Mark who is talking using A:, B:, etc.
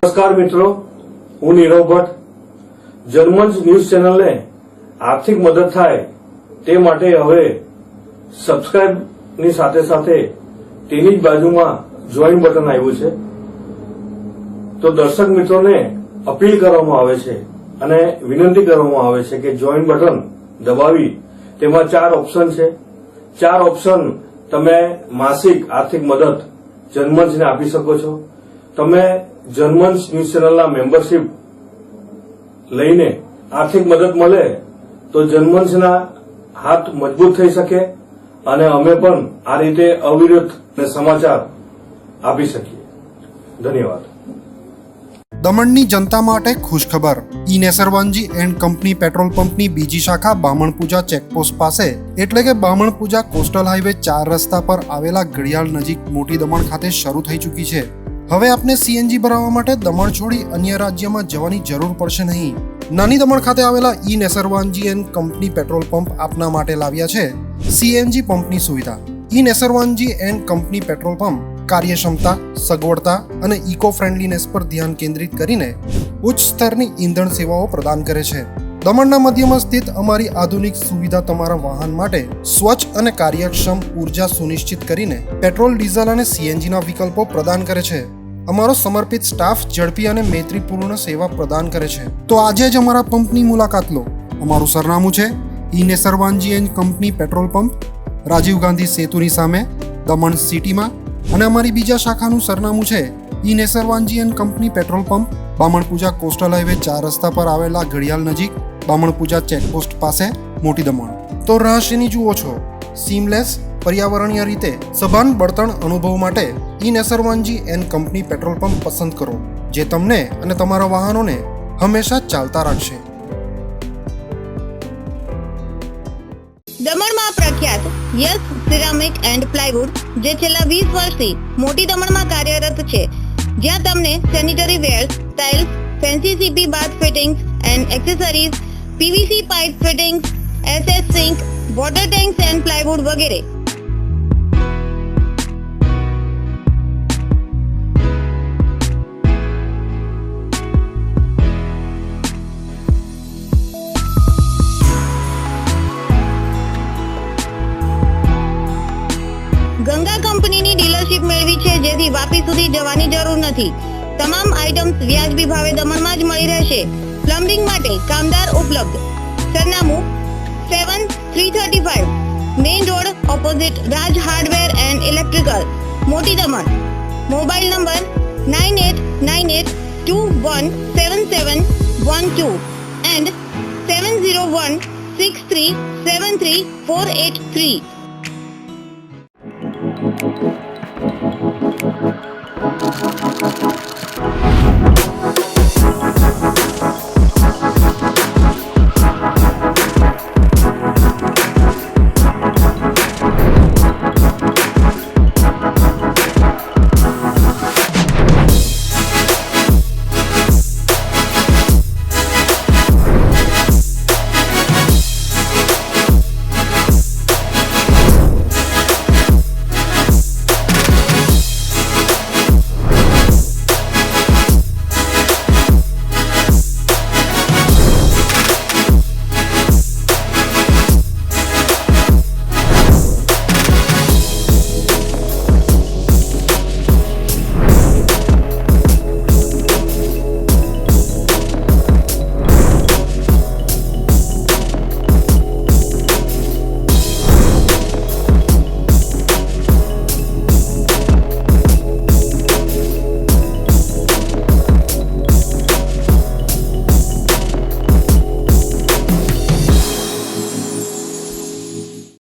A: નમસ્કાર મિત્રો, હું નીરવ ભટ્ટ. જનમંચ ન્યૂઝ ચેનલને આર્થિક મદદ થાય તે માટે હવે સબસ્ક્રાઇબની સાથે સાથે તેની જ બાજુમાં જોઈન બટન આવ્યું છે. તો દર્શક મિત્રોને અપીલ કરવામાં આવે છે અને વિનંતી કરવામાં આવે છે કે જોઈન બટન દબાવી તેમાં 4 ઓપ્શન છે. 4 ઓપ્શન તમે માસિક આર્થિક મદદ જનમંચને આપી શકો છો. તમે જનમંચ ન્યૂઝ ચેનલના મેમ્બરશીપ લઈને આર્થિક મદદ મળે તો જનમંચના હાથ મજબૂત થઈ શકે અને અમે પણ આ રીતે અવિરત સમાચાર આપી શકીએ. ધન્યવાદ.
B: દમણની જનતા માટે ખુશખબર. ઈ નેસરવાનજી એન્ડ કંપની પેટ્રોલ પંપની બીજી શાખા બામણપૂજા ચેકપોસ્ટ પાસે એટલે કે બામણપૂજા કોસ્ટલ હાઈવે 4 રસ્તા પર આવેલા ઘડિયાળ નજીક મોટી દમણ ખાતે શરૂ થઈ ચૂકી છે. હવે આપને સીએનજી ભરાવવા માટે દમણ છોડી અન્ય રાજ્યમાં જવાની જરૂર પડશે નહીં. નાની દમણ ખાતે આવેલા E Nesarvanji and company petrol pump આપના માટે લાવ્યા છે સીએનજી પંપની સુવિધા. E Nesarvanji and company petrol pump કાર્યક્ષમતા, સગવડતા અને ઇકો ફ્રેન્ડલીનેસ પર ધ્યાન કેન્દ્રિત કરીને ઉચ્ચ સ્તરની ઈંધણ સેવાઓ પ્રદાન કરે છે. દમણના મધ્યમાં સ્થિત અમારી આધુનિક સુવિધા તમારા વાહન માટે સ્વચ્છ અને કાર્યક્ષમ ઉર્જા સુનિશ્ચિત કરીને પેટ્રોલ, ડીઝલ અને સીએનજીના વિકલ્પો પ્રદાન કરે છે. અમારો સમર્પિત સ્ટાફ ઝડપી અને મૈત્રીપૂર્ણ સેવા પ્રદાન કરે છે. તો આજે જ અમારા પંપની મુલાકાત લો. અમારું સરનામું છે E Nesarvanji and company petrol pump, Rajiv Gandhi સેતુની સામે, દમણ સિટીમાં. અને અમારી બીજા શાખાનું સરનામું છે E Nesarvanji and company petrol pump, Bamanpuja coastal highway 4 રસ્તા પર આવેલા ઘડિયાળ નજીક, બામણપૂજા ચેકપોસ્ટ પાસે, મોટી દમણ. તો રહસ્યની જુઓ છો. સીમલેસ, પર્યાવરણીય રીતે સભાન બળતણ અનુભવ માટે E Nesarvanji and company petrol pump પસંદ કરો, જે તમને અને તમારા વાહનોને હંમેશા ચાલતા રાખશે.
C: દમણમાં પ્રખ્યાત યસ સિરામિક એન્ડ પ્લાયવુડ, જે છેલ્લા 20 વર્ષથી મોટી દમણમાં કાર્યરત છે, જ્યાં તમને sanitary ware, tiles, fancy CP bath fittings and accessories, PVC pipe fittings, SS sink, water tanks and plywood વગેરે. ગંગા કંપનીની ડીલરશીપ મેળવી છે, જેથી વાપી સુધી જવાની જરૂર નથી. તમામ આઇટમ્સ વ્યાજબી ભાવે દમણમાં જ મળી રહેશે. પ્લમ્બિંગ માટે કામદાર ઉપલબ્ધ. સરનામું 7335 main road opposite Raj hardware and electrical, મોટી દમણ. Mobile number 9898217712 and 7016373483.